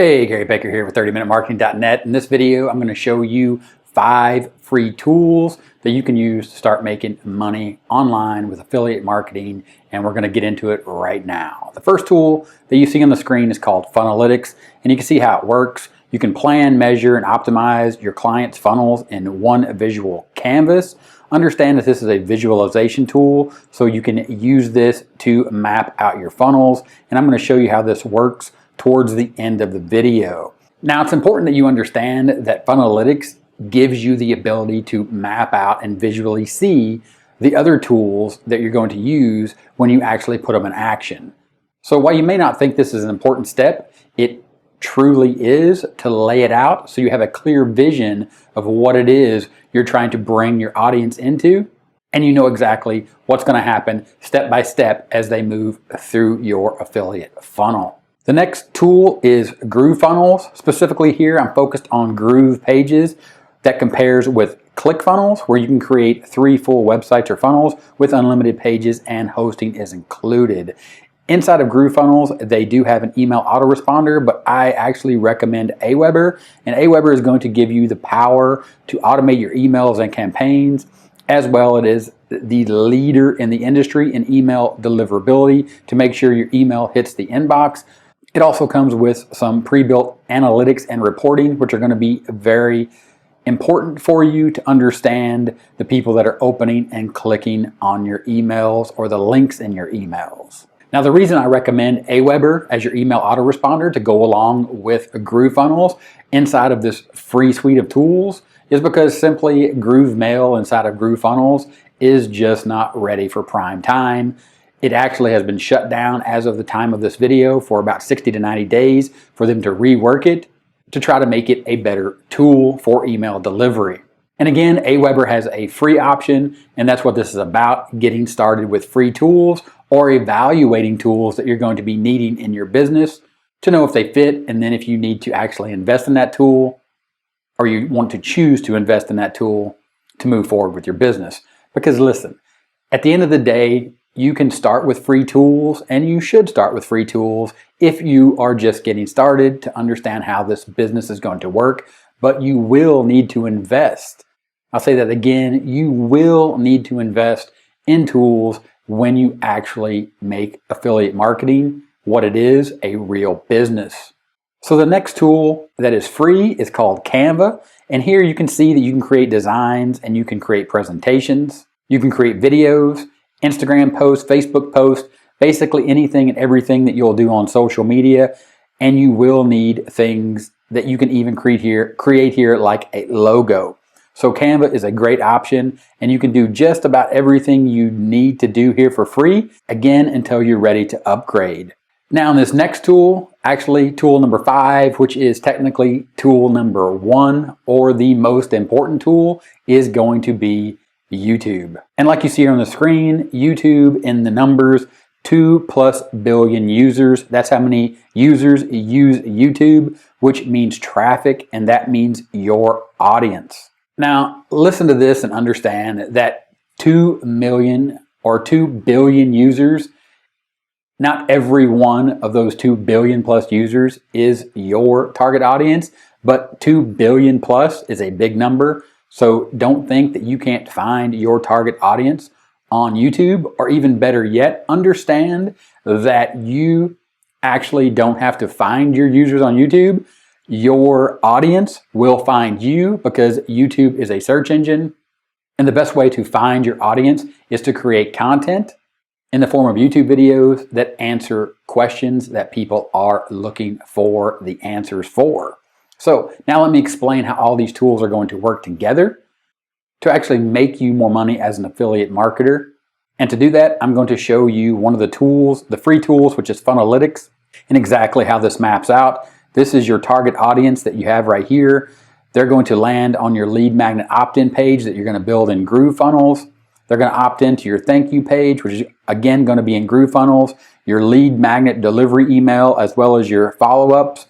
Hey, Gary Baker here with 30minutemarketing.net. In this video, I'm going to show you 5 free tools that you can use to start making money online with affiliate marketing, and we're going to get into it right now. The first tool that you see on the screen is called Funalytics, and you can see how it works. You can plan, measure, and optimize your clients' funnels in one visual canvas. Understand that this is a visualization tool, so you can use this to map out your funnels, and I'm going to show you how this works towards the end of the video. Now, it's important that you understand that Funalytics gives you the ability to map out and visually see the other tools that you're going to use when you actually put them in action. So while you may not think this is an important step, it truly is to lay it out so you have a clear vision of what it is you're trying to bring your audience into, and you know exactly what's going to happen step by step as they move through your affiliate funnel. The next tool is GrooveFunnels. Specifically here, I'm focused on Groove pages that compares with ClickFunnels, where you can create 3 full websites or funnels with unlimited pages and hosting is included. Inside of GrooveFunnels, they do have an email autoresponder, but I actually recommend Aweber, and Aweber is going to give you the power to automate your emails and campaigns, as well it is the leader in the industry in email deliverability to make sure your email hits the inbox. It also comes with some pre-built analytics and reporting, which are going to be very important for you to understand the people that are opening and clicking on your emails or the links in your emails. Now, the reason I recommend Aweber as your email autoresponder to go along with GrooveFunnels inside of this free suite of tools is because simply GrooveMail inside of GrooveFunnels is just not ready for prime time. It actually has been shut down as of the time of this video for about 60 to 90 days for them to rework it to try to make it a better tool for email delivery. And again, Aweber has a free option, and that's what this is about, getting started with free tools or evaluating tools that you're going to be needing in your business to know if they fit, and then if you need to actually invest in that tool or you want to choose to invest in that tool to move forward with your business. Because listen, at the end of the day, you can start with free tools, and you should start with free tools if you are just getting started to understand how this business is going to work, but you will need to invest. I'll say that again, you will need to invest in tools when you actually make affiliate marketing what it is, a real business. So the next tool that is free is called Canva, and here you can see that you can create designs and you can create presentations, you can create videos, Instagram posts, Facebook posts, basically anything and everything that you'll do on social media, and you will need things that you can even create here like a logo. So Canva is a great option, and you can do just about everything you need to do here for free, again, until you're ready to upgrade. Now in this next tool, actually tool number 5, which is technically tool number 1 or the most important tool, is going to be YouTube. And like you see here on the screen, YouTube in the numbers, 2+ billion users. That's how many users use YouTube, which means traffic, and that means your audience. Now, listen to this and understand that 2 million or 2 billion users, not every one of those 2 billion plus users is your target audience, but 2 billion plus is a big number. So don't think that you can't find your target audience on YouTube, or even better yet, understand that you actually don't have to find your users on YouTube. Your audience will find you because YouTube is a search engine. And the best way to find your audience is to create content in the form of YouTube videos that answer questions that people are looking for the answers for. So now let me explain how all these tools are going to work together to actually make you more money as an affiliate marketer. And to do that, I'm going to show you one of the tools, the free tools, which is Funalytics, and exactly how this maps out. This is your target audience that you have right here. They're going to land on your lead magnet opt-in page that you're going to build in GrooveFunnels. They're going to opt into your thank you page, which is again going to be in GrooveFunnels, your lead magnet delivery email, as well as your follow-ups.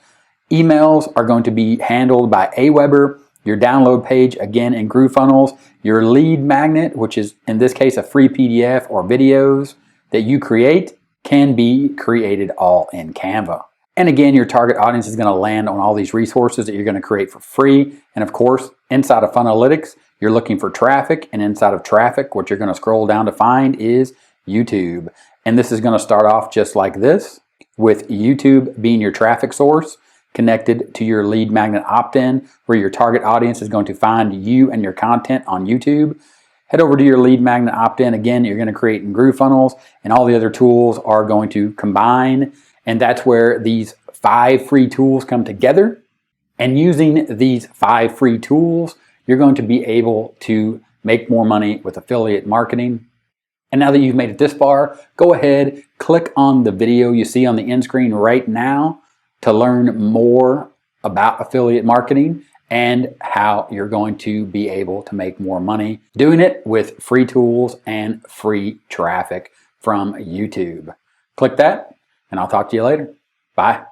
Emails are going to be handled by Aweber, your download page, again in GrooveFunnels, your lead magnet, which is in this case a free PDF or videos that you create, can be created all in Canva. And again, your target audience is going to land on all these resources that you're going to create for free. And of course, inside of Funalytics, you're looking for traffic. And inside of traffic, what you're going to scroll down to find is YouTube. And this is going to start off just like this, with YouTube being your traffic source connected to your lead magnet opt-in, where your target audience is going to find you and your content on YouTube. Head over to your lead magnet opt-in. Again, you're going to create in GrooveFunnels, and all the other tools are going to combine. And that's where these 5 free tools come together. And using these 5 free tools, you're going to be able to make more money with affiliate marketing. And now that you've made it this far, go ahead, click on the video you see on the end screen right now to learn more about affiliate marketing and how you're going to be able to make more money doing it with free tools and free traffic from YouTube. Click that, and I'll talk to you later. Bye.